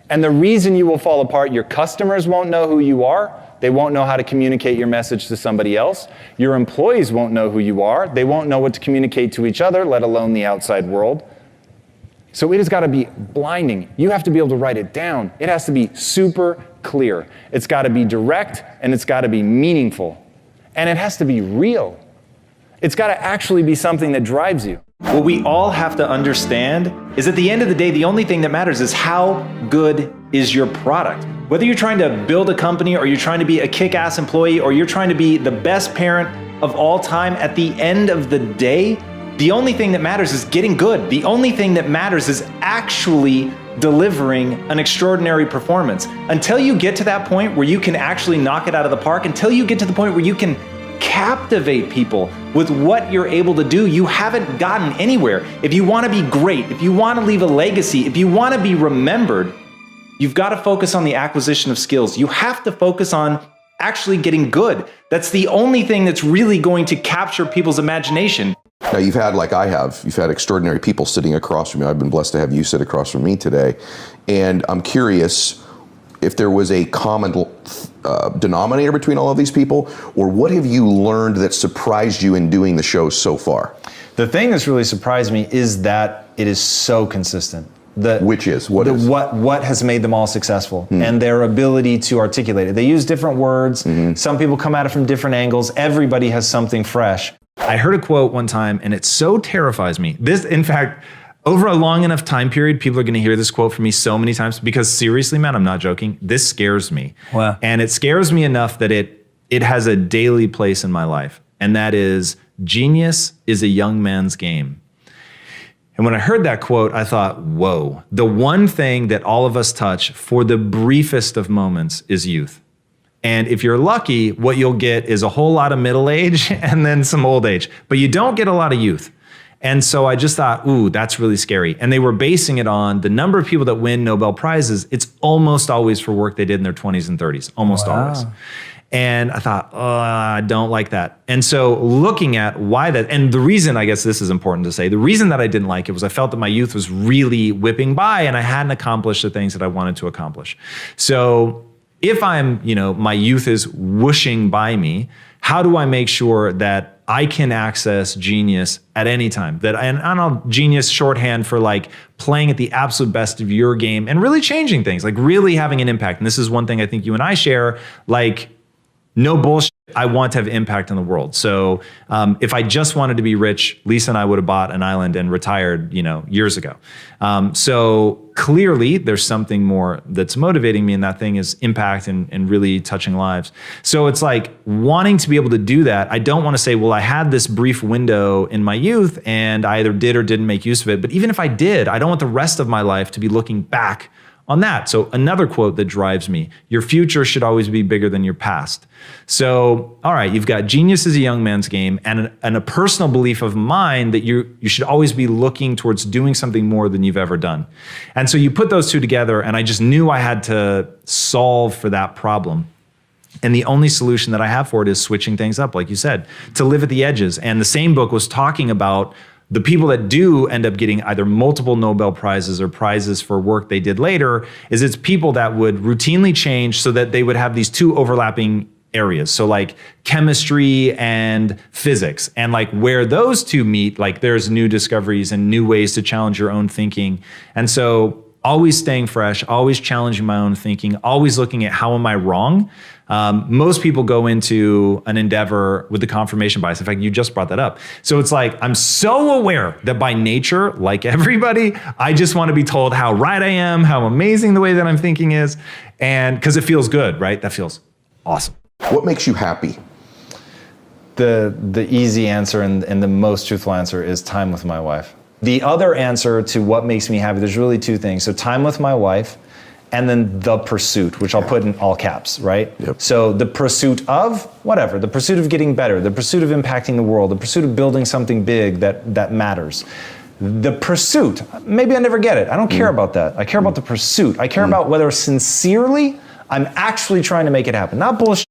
And the reason you will fall apart, your customers won't know who you are. They won't know how to communicate your message to somebody else. Your employees won't know who you are. They won't know what to communicate to each other, let alone the outside world. So it has got to be blinding. You have to be able to write it down. It has to be super clear. It's got to be direct, and it's got to be meaningful. And it has to be real. It's got to actually be something that drives you. What we all have to understand is at the end of the day, the only thing that matters is how good is your product. Whether you're trying to build a company or you're trying to be a kick-ass employee or you're trying to be the best parent of all time, at the end of the day, the only thing that matters is getting good. The only thing that matters is actually delivering an extraordinary performance. Until you get to that point where you can actually knock it out of the park, until you get to the point where you can captivate people with what you're able to do, you haven't gotten anywhere. If you want to be great, if you want to leave a legacy, if you want to be remembered, you've got to focus on the acquisition of skills. You have to focus on actually getting good. That's the only thing that's really going to capture people's imagination. Now you've had, like I have, you've had extraordinary people sitting across from you. I've been blessed to have you sit across from me today. And I'm curious if there was a common denominator between all of these people, or what have you learned that surprised you in doing the show so far? The thing that's really surprised me is that it is so consistent. What has made them all successful and their ability to articulate it. They use different words. Some people come at it from different angles. Everybody has something fresh. I heard a quote one time, and it so terrifies me. This, in fact, over a long enough time period, people are going to hear this quote from me so many times because seriously, man, I'm not joking. This scares me. Wow. And it scares me enough that it has a daily place in my life. And that is, genius is a young man's game. And when I heard that quote, I thought, whoa, the one thing that all of us touch for the briefest of moments is youth. And if you're lucky, what you'll get is a whole lot of middle age and then some old age, but you don't get a lot of youth. And so I just thought, ooh, that's really scary. And they were basing it on the number of people that win Nobel Prizes. It's almost always for work they did in their 20s and 30s, almost always. And I thought, oh, I don't like that. And so looking at why that, and the reason, I guess this is important to say, the reason that I didn't like it was I felt that my youth was really whipping by and I hadn't accomplished the things that I wanted to accomplish. So if my youth is whooshing by me, how do I make sure that I can access genius at any time? Genius shorthand for like playing at the absolute best of your game and really changing things, like really having an impact. And this is one thing I think you and I share, like no bullshit. I want to have impact on the world. So if I just wanted to be rich, Lisa and I would have bought an island and retired, years ago. So clearly there's something more that's motivating me, and that thing is impact and really touching lives. So it's like wanting to be able to do that. I don't want to say, well, I had this brief window in my youth and I either did or didn't make use of it. But even if I did, I don't want the rest of my life to be looking back on that. So another quote that drives me, your future should always be bigger than your past. So, all right, you've got genius is a young man's game and a personal belief of mine that you should always be looking towards doing something more than you've ever done. And so you put those two together and I just knew I had to solve for that problem. And the only solution that I have for it is switching things up, like you said, to live at the edges. And the same book was talking about the people that do end up getting either multiple Nobel Prizes or prizes for work they did later, is it's people that would routinely change so that they would have these two overlapping areas. So like chemistry and physics, and like where those two meet, like there's new discoveries and new ways to challenge your own thinking. And so always staying fresh, always challenging my own thinking, always looking at how am I wrong? Most people go into an endeavor with the confirmation bias. In fact, you just brought that up. So it's like, I'm so aware that by nature, like everybody, I just want to be told how right I am, how amazing the way that I'm thinking is. And because it feels good, right? That feels awesome. What makes you happy? The easy answer and the most truthful answer is time with my wife. The other answer to what makes me happy, there's really two things. So time with my wife, and then the pursuit, which I'll put in all caps, right? Yep. So the pursuit of whatever, the pursuit of getting better, the pursuit of impacting the world, the pursuit of building something big that matters. The pursuit, maybe I never get it. I don't care about that. I care about the pursuit. I care about whether sincerely I'm actually trying to make it happen. Not bullshit.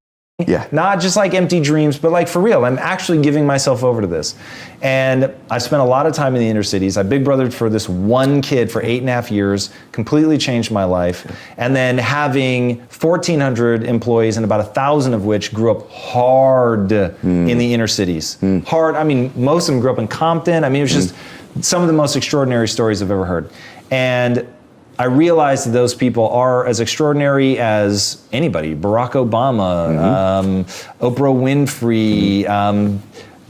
Yeah. Not just like empty dreams, but like for real, I'm actually giving myself over to this. And I've spent a lot of time in the inner cities. I big brothered for this one kid for 8.5 years, completely changed my life. And then having 1,400 employees and about 1,000 of which grew up hard in the inner cities. Hard, I mean, most of them grew up in Compton. I mean, it was just some of the most extraordinary stories I've ever heard. And I realized that those people are as extraordinary as anybody. Barack Obama, Oprah Winfrey,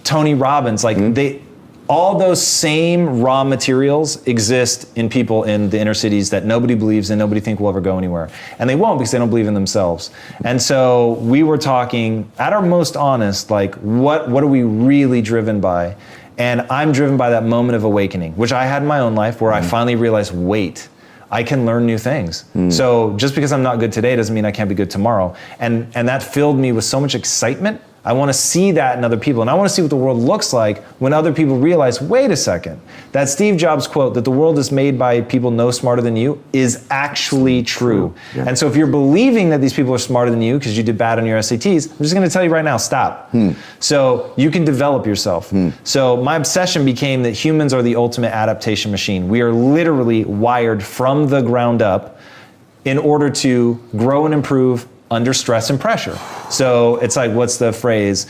Tony Robbins. Like all those same raw materials exist in people in the inner cities that nobody believes in, nobody think will ever go anywhere. And they won't because they don't believe in themselves. And so we were talking at our most honest, like what are we really driven by? And I'm driven by that moment of awakening, which I had in my own life where I finally realized, wait, I can learn new things. So just because I'm not good today doesn't mean I can't be good tomorrow. And that filled me with so much excitement. I want to see that in other people. And I want to see what the world looks like when other people realize, wait a second, that Steve Jobs quote that the world is made by people no smarter than you is actually true. Yeah. And so if you're believing that these people are smarter than you because you did bad on your SATs, I'm just going to tell you right now, stop. So you can develop yourself. So my obsession became that humans are the ultimate adaptation machine. We are literally wired from the ground up in order to grow and improve under stress and pressure. So it's like, what's the phrase?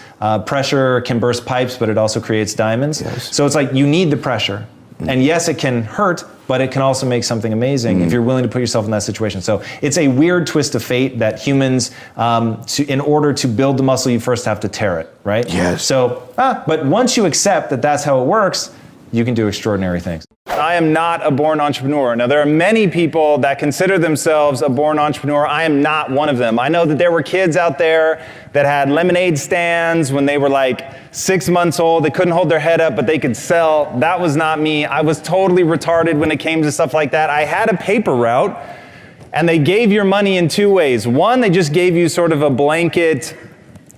Pressure can burst pipes, but it also creates diamonds. Yes. So it's like, you need the pressure. And yes, it can hurt, but it can also make something amazing if you're willing to put yourself in that situation. So it's a weird twist of fate that humans, in order to build the muscle, you first have to tear it, right? Yes. So, but once you accept that that's how it works, you can do extraordinary things. I am not a born entrepreneur. Now, there are many people that consider themselves a born entrepreneur. I am not one of them. I know that there were kids out there that had lemonade stands when they were like 6 months old. They couldn't hold their head up, but they could sell. That was not me. I was totally retarded when it came to stuff like that. I had a paper route, and they gave your money in two ways. One, they just gave you sort of a blanket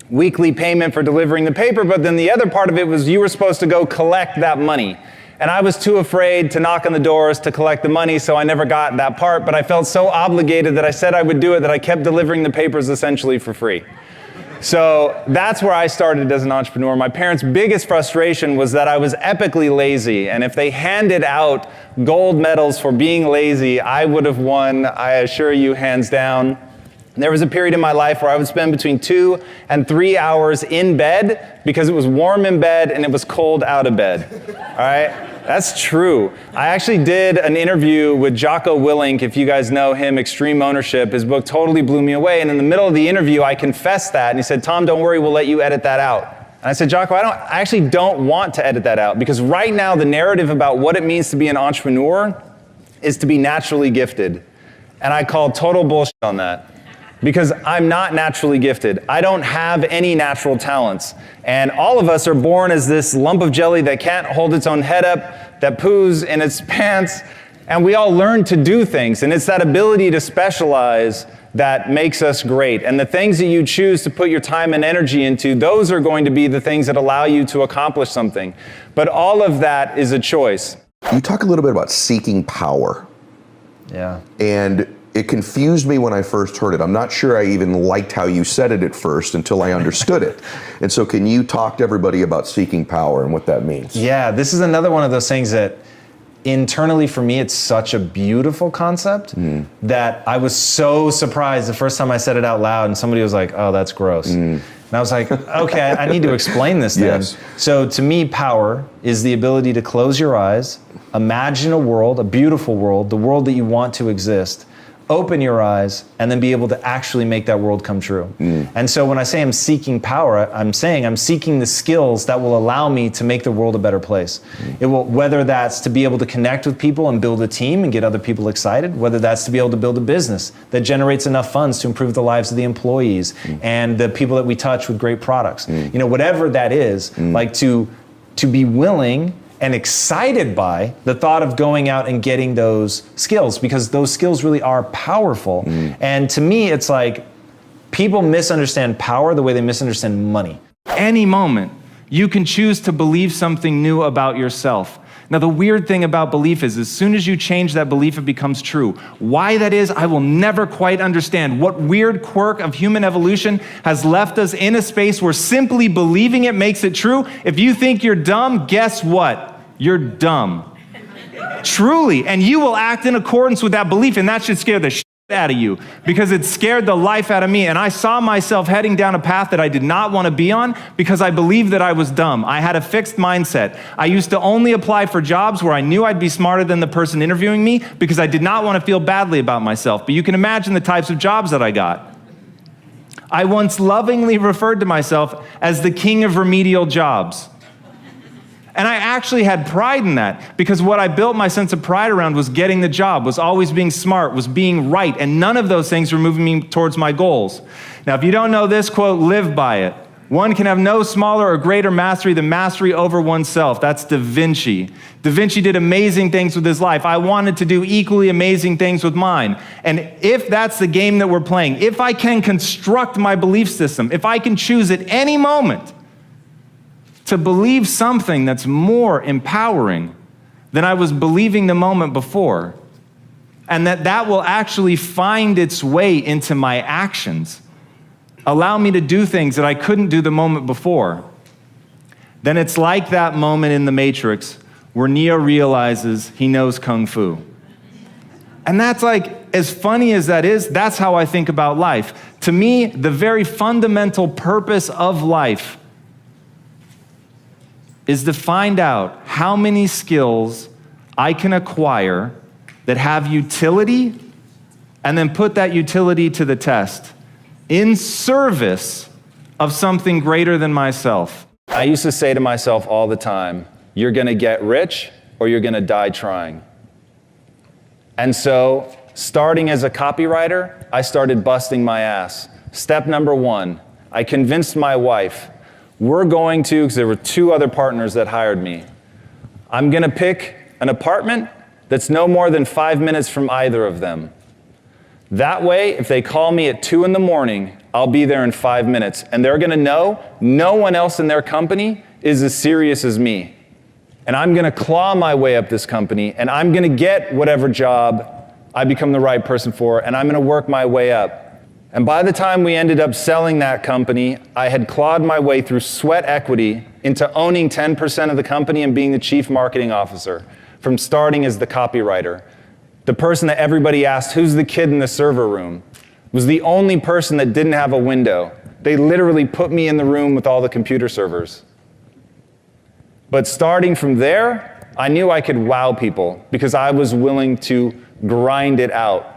weekly payment for delivering the paper, but then the other part of it was you were supposed to go collect that money. And I was too afraid to knock on the doors to collect the money, so I never got that part, but I felt so obligated that I said I would do it that I kept delivering the papers essentially for free. So that's where I started as an entrepreneur. My parents' biggest frustration was that I was epically lazy, and if they handed out gold medals for being lazy, I would have won, I assure you, hands down. There was a period in my life where I would spend between 2 and 3 hours in bed because it was warm in bed and it was cold out of bed. All right? That's true. I actually did an interview with Jocko Willink, if you guys know him, Extreme Ownership. His book totally blew me away. And in the middle of the interview, I confessed that. And he said, Tom, don't worry, we'll let you edit that out. And I said, Jocko, I actually don't want to edit that out because right now the narrative about what it means to be an entrepreneur is to be naturally gifted. And I call total bullshit on that. Because I'm not naturally gifted. I don't have any natural talents. And all of us are born as this lump of jelly that can't hold its own head up, that poos in its pants, and we all learn to do things. And it's that ability to specialize that makes us great. And the things that you choose to put your time and energy into, those are going to be the things that allow you to accomplish something. But all of that is a choice. You talk a little bit about seeking power. Yeah. And it confused me when I first heard it. I'm not sure I even liked how you said it at first until I understood it. And so can you talk to everybody about seeking power and what that means? Yeah, this is another one of those things that internally for me, it's such a beautiful concept that I was so surprised the first time I said it out loud and somebody was like, oh, that's gross. And I was like, okay, I need to explain this then. Yes. So to me, power is the ability to close your eyes, imagine a world, a beautiful world, the world that you want to exist, open your eyes, and then be able to actually make that world come true. And so when I say I'm seeking power, I'm saying I'm seeking the skills that will allow me to make the world a better place. It will, whether that's to be able to connect with people and build a team and get other people excited, whether that's to be able to build a business that generates enough funds to improve the lives of the employees and the people that we touch with great products. You know, whatever that is, like to be willing and excited by the thought of going out and getting those skills, because those skills really are powerful. And to me, it's like people misunderstand power the way they misunderstand money. Any moment, you can choose to believe something new about yourself. Now, the weird thing about belief is as soon as you change that belief, it becomes true. Why that is, I will never quite understand. What weird quirk of human evolution has left us in a space where simply believing it makes it true? If you think you're dumb, guess what? You're dumb. Truly. And you will act in accordance with that belief, and that should scare the shit out of you, because it scared the life out of me. And I saw myself heading down a path that I did not want to be on because I believed that I was dumb. I had a fixed mindset. I used to only apply for jobs where I knew I'd be smarter than the person interviewing me because I did not want to feel badly about myself. But you can imagine the types of jobs that I got. I once lovingly referred to myself as the king of remedial jobs. And I actually had pride in that, because what I built my sense of pride around was getting the job, was always being smart, was being right, and none of those things were moving me towards my goals. Now, if you don't know this quote, live by it. One can have no smaller or greater mastery than mastery over oneself. That's Da Vinci. Da Vinci did amazing things with his life. I wanted to do equally amazing things with mine. And if that's the game that we're playing, if I can construct my belief system, if I can choose at any moment to believe something that's more empowering than I was believing the moment before, and that will actually find its way into my actions, allow me to do things that I couldn't do the moment before, then it's like that moment in The Matrix where Neo realizes he knows Kung Fu. And that's like, as funny as that is, that's how I think about life. To me, the very fundamental purpose of life is to find out how many skills I can acquire that have utility, and then put that utility to the test in service of something greater than myself. I used to say to myself all the time, you're gonna get rich or you're gonna die trying. And so, starting as a copywriter, I started busting my ass. Step number 1, I convinced my wife, we're going to, because there were 2 other partners that hired me, I'm gonna pick an apartment that's no more than 5 minutes from either of them. That way, if they call me at 2 in the morning, I'll be there in 5 minutes, and they're gonna know no one else in their company is as serious as me. and I'm going to claw my way up this company, and I'm going to get whatever job I become the right person for, and I'm going to work my way up. And by the time we ended up selling that company, I had clawed my way through sweat equity into owning 10% of the company and being the chief marketing officer, from starting as the copywriter. The person that everybody asked, who's the kid in the server room, was the only person that didn't have a window. They literally put me in the room with all the computer servers. But starting from there, I knew I could wow people because I was willing to grind it out.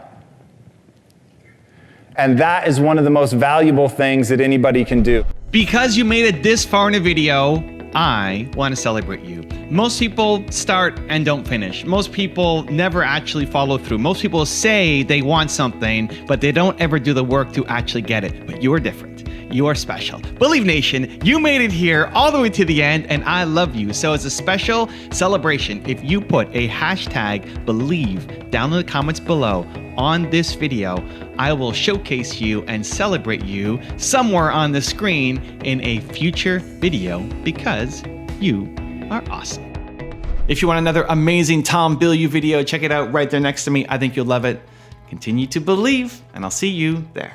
And that is one of the most valuable things that anybody can do. Because you made it this far in a video, I want to celebrate you. Most people start and don't finish. Most people never actually follow through. Most people say they want something, but they don't ever do the work to actually get it. But you're different. You are special. Believe Nation, you made it here all the way to the end, and I love you. So as a special celebration, if you put a hashtag believe down in the comments below on this video, I will showcase you and celebrate you somewhere on the screen in a future video because you are awesome. If you want another amazing Tom Bilyeu video, check it out right there next to me. I think you'll love it. Continue to believe, and I'll see you there.